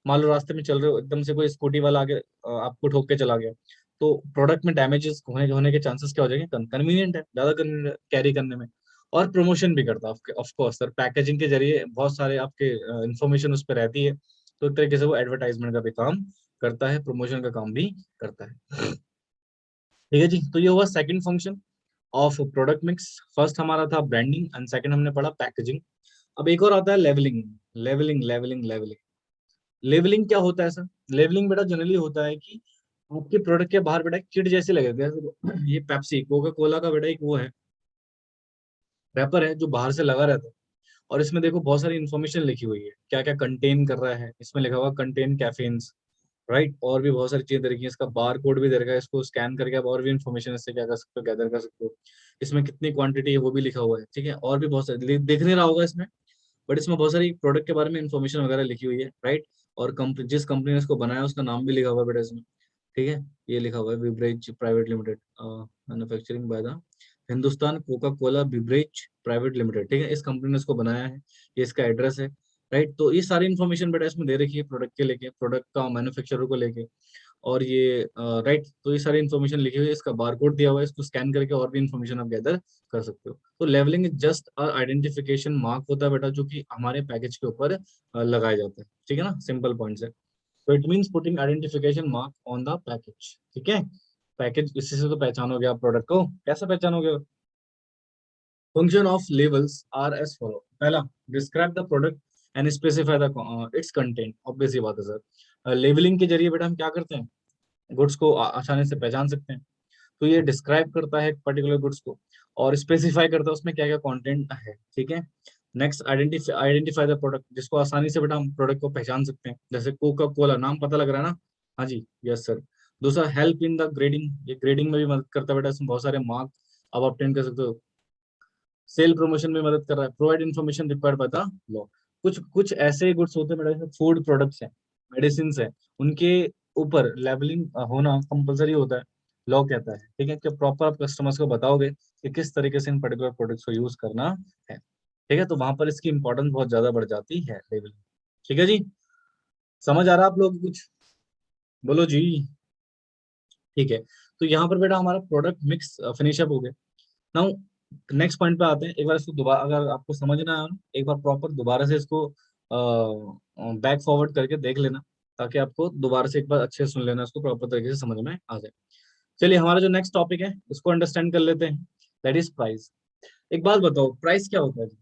मान लो रास्ते में चल रहे हो, एकदम से कोई स्कूटी वाला आगे आपको ठोक के चला गया, तो प्रोडक्ट में डैमेजेस होने के चांसेस क्या हो जाएंगे, कन्वीनियंट है, ज्यादा कन्वीनियंट कैरी करने में। और प्रमोशन भी करता है ऑफ कोर्स सर, पैकेजिंग के जरिए बहुत सारे आपके इंफॉर्मेशन उस पर रहती है, तो एक तरीके से वो एडवर्टाइजमेंट का भी काम करता है, प्रमोशन का काम भी करता है। ठीक है जी, तो ये हुआ second function of product mix. First हमारा था ब्रांडिंग एंड सेकंड हमने पढ़ा पैकेजिंग। अब एक और आता है लेवलिंग। लेवलिंग लेवलिंग क्या होता है सर? लेवलिंग बेटा जनरली होता है कि आपके प्रोडक्ट के बाहर बेटा एक चिट जैसी लगेगी, जैसे ये पेप्सी कोका कोला का बेटा एक वो है, रैपर है जो बाहर से लगा रहता है, और इसमें देखो बहुत सारी इन्फॉर्मेशन लिखी हुई है, क्या क्या कंटेन कर रहा है, इसमें लिखा हुआ कंटेन कैफीन्स। राइट, और भी बहुत सारी चीजें देखी, इसका बार कोड भी दे रखा है, इसको स्कैन करके आप और भी इन्फॉर्मेशन इससे क्या कर सकते हो, गैदर कर सकते हो। इसमें कितनी क्वांटिटी है वो भी लिखा हुआ है, ठीक है, और भी बहुत सारी दिख नहीं रहा होगा इसमें, बट इसमें बहुत सारी प्रोडक्ट के बारे में इन्फॉर्मेशन वगैरह लिखी हुई है। राइट, और कंपनी, जिस कंपनी ने इसको बनाया उसका नाम भी लिखा हुआ है बेटा इसमें। ठीक है, ये लिखा हुआ है beverage private limited, manufacturing by the Hindustan Coca Cola beverage private limited. ठीक है, इस कंपनी ने इसको बनाया है, ये इसका एड्रेस है। राइट, तो ये सारी इन्फॉर्मेशन बेटा इसमें दे रखी है, प्रोडक्ट के लेके, प्रोडक्ट का मैन्युफैक्चरर को लेके, और ये राइट, तो ये सारी इन्फॉर्मेशन लिखी हुई है, इसका बारकोड दिया हुआ है, इसको स्कैन करके और भी इन्फॉर्मेशन आप गैदर कर सकते हो। तो labelling is just identification mark होता है बेटा, जो कि हमारे पैकेज के ऊपर लगाया जाता है। ठीक है ना, सिंपल पॉइंट्स है। तो it means putting identification mark on the package. ठीक है, पैकेज इसी से तो पहचानोगे आप प्रोडक्ट को, कैसे पहचानोगे? Function of labels are as follow. पहला, describe the product and specify the its content. Obvious ही बात है सर, लेबलिंग के जरिए बेटा हम क्या करते हैं, गुड्स को आसानी से पहचान सकते हैं। तो ये डिस्क्राइब करता है एक पर्टिकुलर गुड्स को, और स्पेसिफाई करता है उसमें क्या क्या कंटेंट है। ठीक है, नेक्स्ट, आइडेंटिफाई द प्रोडक्ट, जिसको आसानी से बेटा हम प्रोडक्ट को पहचान सकते हैं, जैसे कोका कोला, नाम पता लग रहा है ना। हाँ जी, यस सर। दूसरा, हेल्प इन द ग्रेडिंग, ये ग्रेडिंग में भी मदद करता है बेटा, इसमें बहुत सारे मार्क आप ऑब्टेन कर सकते हो। सेल प्रमोशन में मदद कर रहा है, provide information required by the law. कुछ कुछ ऐसे गुड्स होते हैं बेटा, फूड प्रोडक्ट्स हैं, मेडिसिन है, उनके ऊपर लेबलिंग होना कंपलसरी होता है। लॉ कहता है, ठीक है, कि प्रॉपर आप कस्टमर्स को बताओगे कि किस तरीके से इन पर्टिकुलर प्रोडक्ट्स को यूज करना है। ठीक है, तो वहां पर इसकी इंपॉर्टेंस बहुत ज्यादा बढ़ जाती है लेबलिंग। ठीक है जी, समझ आ रहा है आप लोग कुछ? बोलो जी। ठीक है, तो यहाँ पर बेटा हमारा प्रोडक्ट मिक्स फिनिश अप हो गया। नाउ नेक्स्ट पॉइंट पे आते हैं। एक बार इसको दोबारा, अगर आपको समझ ना आया ना, एक बार प्रॉपर दोबारा से इसको बैक फॉरवर्ड करके देख लेना, ताकि आपको दोबारा से एक बार अच्छे से सुन लेना, इसको प्रॉपर तरीके से समझ में आ जाए। चलिए, हमारा जो नेक्स्ट टॉपिक है इसको अंडरस्टैंड कर लेते हैं, दैट इज प्राइस। एक बात बताओ, प्राइस क्या होता है जी?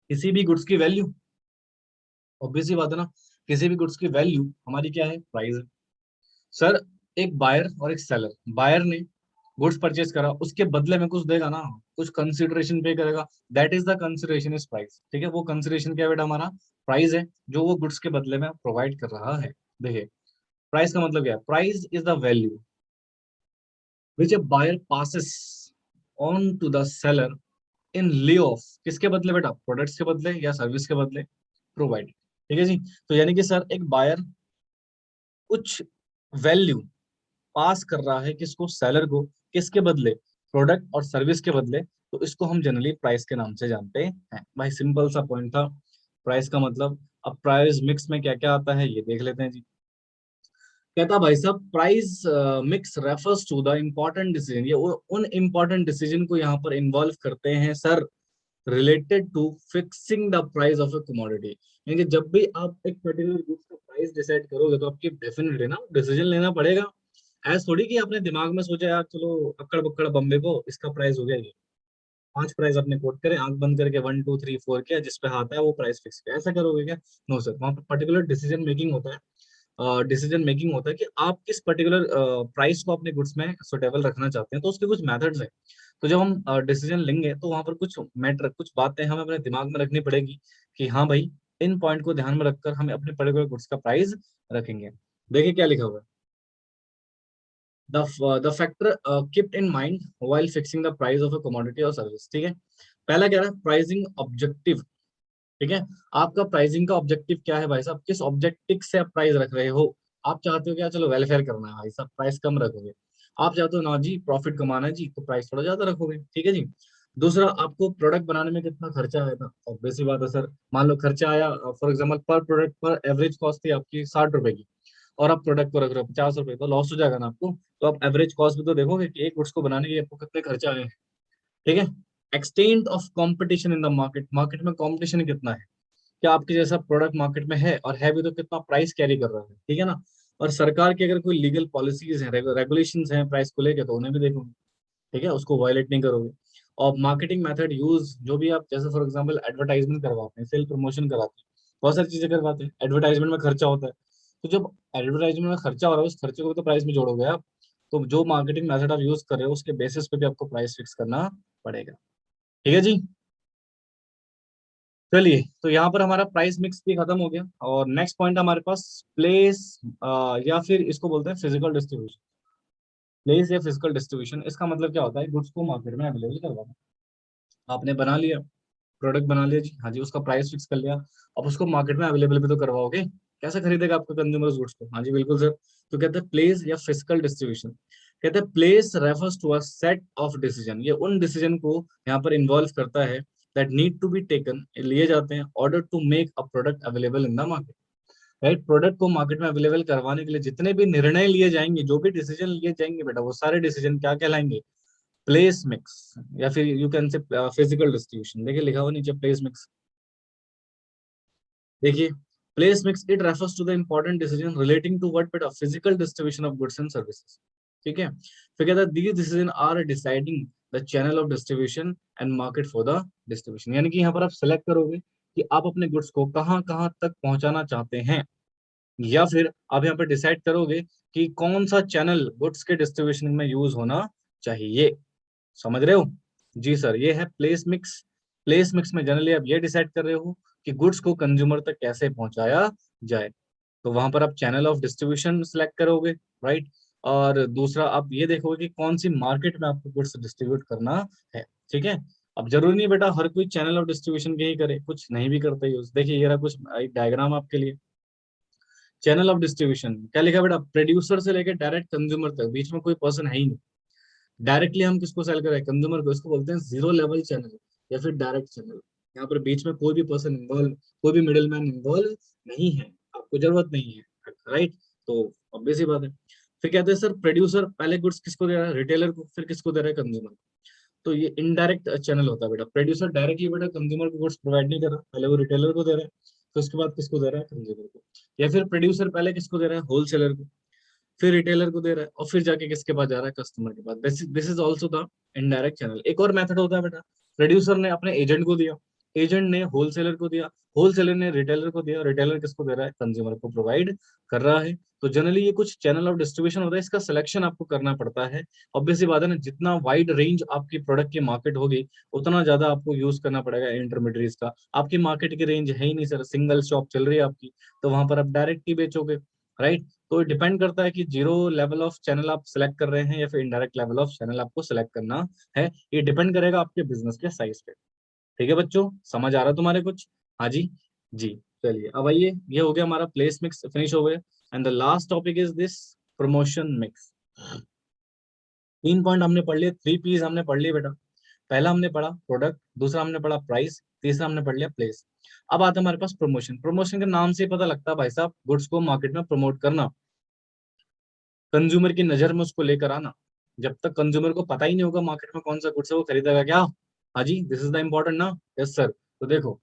किसी भी गुड्स की वैल्यू, ऑब्वियस ही बात है ना, किसी भी गुड्स की वैल्यू हमारी क्या है? प्राइस है। सर, एक बायर और एक सेलर, बायर ने गुड्स परचेज करा, उसके बदले में कुछ देगा ना, कुछ कंसिडरेशन पे करेगा, that is the consideration is price. ठीक है, वो कंसिडरेशन क्या है बेटा? हमारा प्राइस है, जो वो गुड्स के बदले में प्रोवाइड कर रहा है। देखिए, प्राइस का मतलब क्या है? Price is the value which a buyer passes on to the seller in लिeu ऑफ, किसके बदले बेटा? प्रोडक्ट्स के बदले या सर्विस के बदले प्रोवाइड। ठीक है जी, तो यानी कि सर एक बायर कुछ वैल्यू पास कर रहा है किसको? सेलर को, किसके बदले? प्रोडक्ट और सर्विस के बदले, तो इसको हम जनरली प्राइस के नाम से जानते हैं। भाई सिंपल सा पॉइंट था प्राइस का मतलब। अब प्राइस मिक्स में क्या क्या आता है ये देख लेते हैं जी। कहता भाई साहब price mix refers to the important decision, ये उन इम्पोर्टेंट डिसीजन को यहाँ पर इन्वॉल्व करते हैं sir, related to fixing the price of a commodity. यानी कि जब भी आप एक पर्टिकुलर गुड्स का प्राइस डिसाइड करोगे तो आपकी डेफिनेटली ना डिसीजन लेना पड़ेगा। ऐसा थोड़ी कि आपने दिमाग में सोचा यार चलो अक्कड़ बक्कड़ बम्बे को इसका प्राइस हो गया ये, 5 प्राइस आपने कोट करे, आंख बंद करके 1 2 3 4 किया, जिस पे हाथ है वो प्राइस फिक्स किया, ऐसा करोगे क्या? नो सर, वहाँ पर पर्टिकुलर डिसीजन मेकिंग होता है। डिसीजन मेकिंग होता है कि आप किस पर्टिकुलर प्राइस को अपने गुड्स में सुटेबल रखना चाहते हैं, तो उसके कुछ मेथड्स हैं। तो जब हम डिसीजन लेंगे तो वहां पर कुछ मैटर, कुछ बातें हमें अपने दिमाग में रखनी पड़ेगी कि हाँ भाई इन पॉइंट को ध्यान में रखकर हमें अपने पर्टिकुलर गुड्स का प्राइस रखेंगे। देखिए क्या लिखा हुआ है, the factor kept in mind while fixing the price of a commodity और सर्विस। ठीक है, पहला कह रहा है प्राइसिंग ऑब्जेक्टिव। ठीक है, आपका प्राइसिंग का ऑब्जेक्टिव क्या है भाई साहब, किस ऑब्जेक्टिव से आप प्राइस रख रहे हो? आप चाहते हो क्या चलो वेलफेयर करना है भाई साहब, प्राइस कम रखोगे। आप चाहते हो ना जी प्रॉफिट कमाना है जी, तो प्राइस थोड़ा ज्यादा रखोगे। ठीक है जी। दूसरा, आपको प्रोडक्ट बनाने में कितना खर्चा आया था, ऑब्वियस सी बात है सर। मान लो खर्चा आया फॉर एग्जाम्पल पर प्रोडक्ट पर एवरेज कॉस्ट थी आपकी 60 रुपए की, और आप प्रोडक्ट को रख रहे हो 50 रुपए, तो लॉस हो जाएगा ना आपको। तो आप एवरेज कॉस्ट भी तो देखोगे कि एक गुड्स को बनाने के आपको कितने खर्चा आए हैं। ठीक है। Extent of competition in the market, market में कंपटीशन कितना है, क्या आपके जैसा प्रोडक्ट मार्केट में है, और है भी तो कितना प्राइस कैरी कर रहा है। ठीक है ना। और सरकार की अगर कोई लीगल पॉलिसीज हैं, रेगुलेशंस हैं प्राइस को लेकर, तो उन्हें भी देखोगे। ठीक है, उसको वायलेट नहीं करोगे। और मार्केटिंग मेथड यूज, जो भी आप जैसे फॉर एग्जांपल एडवर्टाइजमेंट करवाते हैं, सेल प्रमोशन कराते हैं, बहुत सारी चीजें करवाते हैं, एडवर्टाइजमेंट में खर्चा होता है। तो जब एडवर्टाइजमेंट में खर्चा हो रहा है, उस खर्चे को भी तो प्राइस में जोड़ोगे आप। तो जो मार्केटिंग मेथड आप यूज कर रहे हो उसके बेसिस पे भी आपको प्राइस फिक्स करना पड़ेगा। ठीक है जी। चलिए, तो यहाँ पर हमारा प्राइस मिक्स भी खत्म हो गया, और नेक्स्ट पॉइंट हमारे पास प्लेस, या फिर इसको बोलते हैं फिजिकल डिस्ट्रीब्यूशन। प्लेस या फिजिकल डिस्ट्रीब्यूशन, इसका मतलब क्या होता है, गुड्स को मार्केट में अवेलेबल करवाना। आपने बना लिया, प्रोडक्ट बना लिया जी, हाँ जी, उसका प्राइस फिक्स कर लिया। अब उसको मार्केट में अवेलेबल भी तो करवाओगे। कैसे खरीदेगा आपका कंज्यूमर गुड्स को? हाँ जी बिल्कुल सर। तो कहते हैं प्लेस या फिजिकल डिस्ट्रीब्यूशन। कहते हैं place refers to a set of decision, ये उन डिसीजन को यहाँ पर इन्वॉल्व करता है that need to be taken, लिए जाते हैं order to make a product available in the market. Right, product को मार्केट में अवेलेबल करवाने के लिए जितने भी निर्णय लिए जाएंगे, जो भी डिसीजन लिए जाएंगे बेटा, वो सारे डिसीजन क्या कहलाएंगे? प्लेस मिक्स, या फिर you can say physical distribution. देखिए लिखा हुआ नीचे प्लेस मिक्स। देखिए, place mix it refers to the important decision relating to what बेटा, physical distribution of goods and services. ठीक है, फिर कहता है these decision are deciding the channel of distribution and market for the distribution. यानी कि यहाँ पर आप सेलेक्ट करोगे कि आप अपने गुड्स को कहाँ कहाँ तक पहुंचाना चाहते हैं, या फिर आप यहाँ पे डिसाइड करोगे कि कौन सा चैनल गुड्स के डिस्ट्रीब्यूशन में यूज होना चाहिए। समझ रहे हो? जी सर, ये है प्लेस मिक्स। प्लेस मिक्स में जनरली आप ये डिसाइड कर रहे हो कि गुड्स को कंज्यूमर तक कैसे पहुंचाया जाए। तो वहां पर आप चैनल ऑफ डिस्ट्रीब्यूशन सिलेक्ट करोगे, राइट। और दूसरा आप ये देखोगे कि कौन सी मार्केट में आपको गुड्स डिस्ट्रीब्यूट करना है। ठीक है। अब जरूरी नहीं बेटा हर कोई चैनल ऑफ डिस्ट्रीब्यूशन के ही करे, कुछ नहीं भी करते यूज। देखिए ये रहा कुछ एक डायग्राम आपके लिए। चैनल ऑफ डिस्ट्रीब्यूशन क्या लिखा है बेटा, प्रोड्यूसर से लेकर डायरेक्ट कंज्यूमर तक, बीच में कोई पर्सन है ही नहीं। डायरेक्टली हम किसको सेल कर रहे हैं? कंज्यूमर को। इसको बोलते हैं जीरो लेवल चैनल या फिर डायरेक्ट चैनल। यहाँ पर बीच में कोई भी पर्सन इन्वॉल्व, कोई भी मिडिल मैन इन्वॉल्व नहीं है, आपको जरूरत नहीं है। राइट, तो ऑब्वियस ही बात है। फिर कहते हैं सर प्रोड्यूसर पहले गुड्स किसको दे रहा है? रिटेलर को। फिर किसको दे रहा है? कंज्यूमर। तो ये इनडायरेक्ट चैनल होता है बेटा। प्रोड्यूसर डायरेक्टली बेटा कंज्यूमर को गुड्स प्रोवाइड नहीं कर रहा, पहले वो रिटेलर को दे रहा है, तो उसके बाद किसको दे रहा है? कंज्यूमर को। या फिर प्रोड्यूसर पहले किसको दे रहा है? होलसेलर को, फिर रिटेलर को दे रहा है, और फिर जाके किसके पास जा रहा है? कस्टमर के पास। This is also the indirect channel. एक और मेथड होता है बेटा, प्रोड्यूसर ने अपने एजेंट को दिया, एजेंट ने होलसेलर को दिया, होलसेलर ने रिटेलर को दिया, रिटेलर किसको दे रहा है? कंज्यूमर को प्रोवाइड कर रहा है। तो जनरली ये कुछ चैनल ऑफ डिस्ट्रीब्यूशन होता है, इसका सिलेक्शन आपको करना पड़ता है। ऑब्वियस सी बात है ना, जितना वाइड रेंज आपकी प्रोडक्ट की मार्केट होगी उतना ज्यादा आपको यूज करना पड़ेगा इंटरमीडिएट्स का। आपकी मार्केट की रेंज है ही नहीं सर, सिंगल शॉप चल रही है आपकी, तो वहां पर आप डायरेक्ट ही बेचोगे। राइट, तो डिपेंड करता है कि जीरो लेवल ऑफ चैनल आप सेलेक्ट कर रहे हैं या फिर इनडायरेक्ट लेवल ऑफ चैनल आपको सेलेक्ट करना है। ये डिपेंड करेगा आपके बिजनेस के साइज पे। ठीक है बच्चों, समझ आ रहा है तुम्हारे कुछ? हाँ जी। जी, चलिए अब आइए, ये हो गया हमारा प्लेस मिक्स, फिनिश हो गया। And the last topic is this promotion mix. 3 point हमने पढ़ लिए, 3 पीस हमने पढ़ लिए बेटा। पहला हमने पढ़ा प्रोडक्ट, दूसरा हमने पढ़ा प्राइस, तीसरा हमने पढ़ लिया प्लेस। अब आता है हमारे पास प्रमोशन। प्रमोशन के नाम से ही पता लगता है भाई साहब, गुड्स को मार्केट में प्रमोट करना, कंज्यूमर की नजर में उसको लेकर आना। जब तक कंज्यूमर को पता ही नहीं होगा मार्केट में कौन सा गुड्स है, वो खरीदेगा क्या? हाँ जी, दिस इज द इम्पोर्टेंट ना। Yes sir. तो देखो,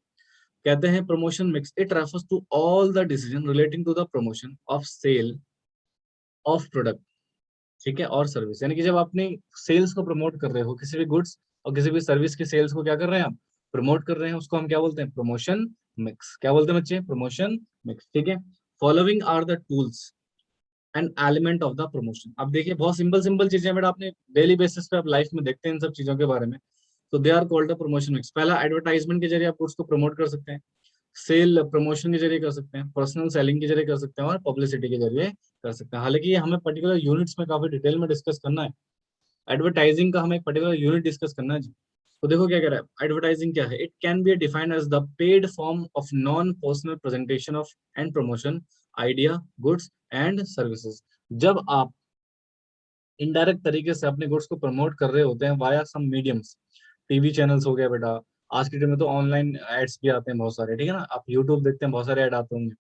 कहते हैं promotion mix, it refers to all the decision relating to the promotion of sale of product, ठीक है, और सर्विस। यानी कि जब अपनी सेल्स को प्रमोट कर रहे हो, किसी भी गुड्स और किसी भी सर्विस की सेल्स को क्या कर रहे हैं आप? प्रमोट कर रहे हैं, उसको हम क्या बोलते हैं? Promotion mix. क्या बोलते हैं बच्चे? प्रमोशन मिक्स, ठीक है। Following are the tools an element of the promotion. अब देखिए, बहुत सिंपल सिंपल चीजें बेटा, आपने डेली बेसिस पे आप लाइफ में देखते हैं इन सब चीजों के बारे में। तो they are called the promotion mix. पहला, एडवर्टाइजमेंट के जरिए आप गुड्स को प्रमोट कर सकते हैं, सेल प्रमोशन के जरिए कर सकते हैं, पर्सनल सेलिंग के जरिए कर सकते हैं, और पब्लिसिटी के जरिए कर सकते हैं। हालांकि ये हमें पर्टिकुलर यूनिट्स में काफी डिटेल में डिस्कस करना है। एडवर्टाइजिंग का हमें एक पर्टिकुलर यूनिट डिस्कस करना है जी। तो देखो क्या कह रहा है, एडवर्टाइजिंग क्या है? It can be defined as the paid form of non personal presentation of and promotion idea goods and services. जब आप इनडायरेक्ट तरीके से अपने गुड्स को प्रमोट कर रहे होते हैं via some mediums, TV channels हो गया बेटा, आज के टाइम में तो ऑनलाइन एड्स भी आते हैं बहुत सारे, ठीक है ना। आप यूट्यूब देखते हैं, बहुत सारे ऐड आते होंगे,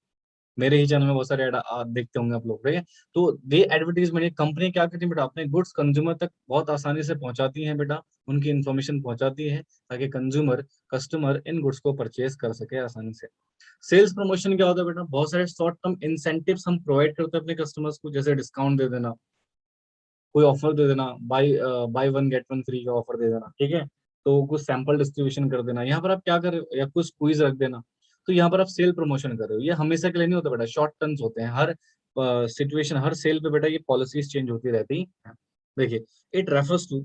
मेरे ही चैनल में बहुत सारे ऐड देखते होंगे आप लोग, ठीक है। तो दे एडवर्टीजमेंट, कंपनी क्या करती है बेटा, अपने गुड्स कंज्यूमर तक बहुत आसानी से पहुंचाती है बेटा, उनकी इन्फॉर्मेशन पहुंचाती है, ताकि कंज्यूमर कस्टमर इन गुड्स को परचेज कर सके आसानी से। सेल्स प्रमोशन क्या होता है बेटा? बहुत सारे शॉर्ट टर्म इंसेंटिव्स हम प्रोवाइड करते हैं अपने कस्टमर्स को, जैसे डिस्काउंट दे देना, कोई ऑफर दे देना, by one get one free का ऑफर दे देना, ठीक है। तो कुछ सैंपल डिस्ट्रीब्यूशन कर देना, यहाँ पर आप क्या कर रहे हो, या कुछ क्विज रख देना। तो यहाँ पर आप सेल प्रमोशन कर रहे हो। ये हमेशा के लिए नहीं होता बेटा, शॉर्ट टर्म्स होते हैं। हर सिचुएशन, हर सेल पे बेटा ये पॉलिसीज चेंज होती रहती है। देखिए, इट रेफर्स टू,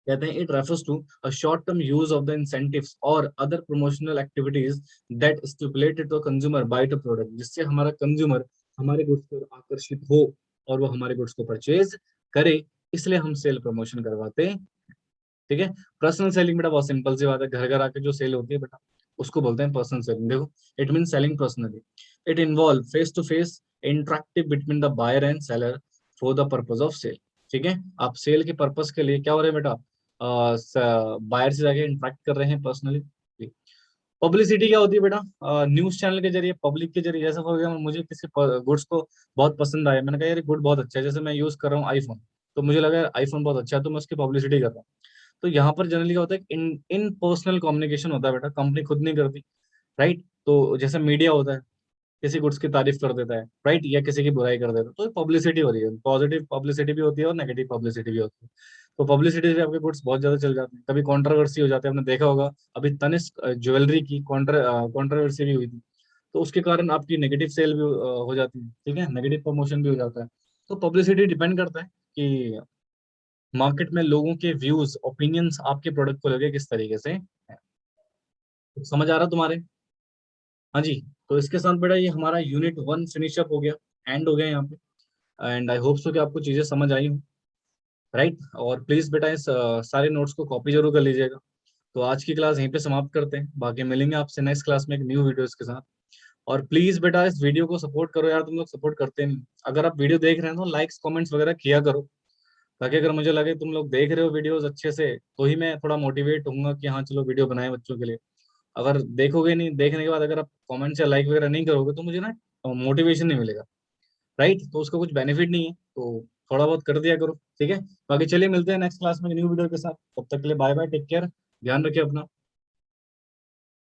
कहते हैं it refers to a short term use of the incentives और other promotional activities that stipulated to consumer by the product, जिससे हमारा कंज्यूमर हमारे गुड्स पर आकर्षित हो और वो हमारे गुड्स को परचेज करे। इसलिए हम सेल प्रमोशन करवाते हैं, ठीक है। पर्सनल सेलिंग बेटा बहुत सिंपल सी बात है, घर घर आके जो सेल होती है बेटा, उसको बोलते हैं पर्सनल सेलिंग। देखो, it mean selling personally. It involve face to face interactive between the buyer and seller for the purpose of sale, ठीक है। आप सेल के पर्पज के लिए क्या हो रहे हैं बेटा, बायर से जाके इंटरेक्ट कर रहे हैं पर्सनली। पब्लिसिटी क्या होती है बेटा? न्यूज चैनल के जरिए, पब्लिक के जरिए। जैसे फॉर एग्जाम्पल, मुझे किसी गुड्स को बहुत पसंद आया, मैंने कहा यार गुड बहुत अच्छा है, जैसे मैं यूज कर रहा हूँ आईफोन, तो मुझे लगा यार आईफोन बहुत अच्छा है, तो मैं उसकी पब्लिसिटी कर रहा हूँ। तो यहाँ पर जनरली क्या होता है, इन इन पर्सनल कम्युनिकेशन होता है बेटा, कंपनी खुद नहीं करती, राइट। तो जैसे मीडिया होता है, किसी गुड्स की तारीफ कर देता है, राइट, या किसी की बुराई कर देता है, तो पब्लिसिटी हो रही है। पॉजिटिव पब्लिसिटी भी होती है और नेगेटिव पब्लिसिटी भी होती है। तो पब्लिसिटी से आपके गुड्स बहुत ज्यादा चल जाते हैं, कभी कंट्रोवर्सी हो जाती है, आपने देखा होगा अभी तनिष्क ज्वेलरी की कंट्रोवर्सी भी हुई थी, तो उसके कारण आपकी नेगेटिव सेल भी हो जाती है, ठीक है, नेगेटिव प्रमोशन भी हो जाता है। तो पब्लिसिटी डिपेंड करता है कि मार्केट में लोगों के व्यूज, ओपिनियंस आपके प्रोडक्ट को लगे किस तरीके से है। तो समझ आ रहा तुम्हारे? हाँ जी। तो इसके साथ बेटा ये हमारा यूनिट 1 फिनिश अप हो गया, एंड हो गया यहाँ पे। एंड आई होप सो कि आपको चीजें समझ आई हो, राइट। और प्लीज बेटा इस सारे नोट्स को कॉपी जरूर कर लीजिएगा। तो आज की क्लास यहीं पे समाप्त करते हैं, बाकी मिलेंगे आपसे नेक्स्ट क्लास में एक न्यू वीडियोस के साथ। और प्लीज बेटा इस वीडियो को सपोर्ट करो यार, तुम लोग सपोर्ट करते नहीं। अगर आप वीडियो देख रहे हैं तो लाइक्स कमेंट्स वगैरह किया करो, ताकि अगर मुझे लगे तुम लोग देख रहे हो वीडियोस अच्छे से, तो ही मैं थोड़ा मोटिवेट होऊंगा कि हाँ चलो वीडियो बनाए बच्चों के लिए। अगर देखोगे नहीं, देखने के बाद अगर आप कमेंट्स या लाइक वगैरह नहीं करोगे, तो मुझे ना मोटिवेशन नहीं मिलेगा, राइट। तो उसका कुछ बेनिफिट नहीं है, तो थोड़ा बहुत कर दिया करो, ठीक है। बाकी चलिए मिलते हैं नेक्स्ट क्लास में न्यू वीडियो के साथ, तब तक के लिए बाय बाय, टेक केयर, ध्यान रखिए अपना।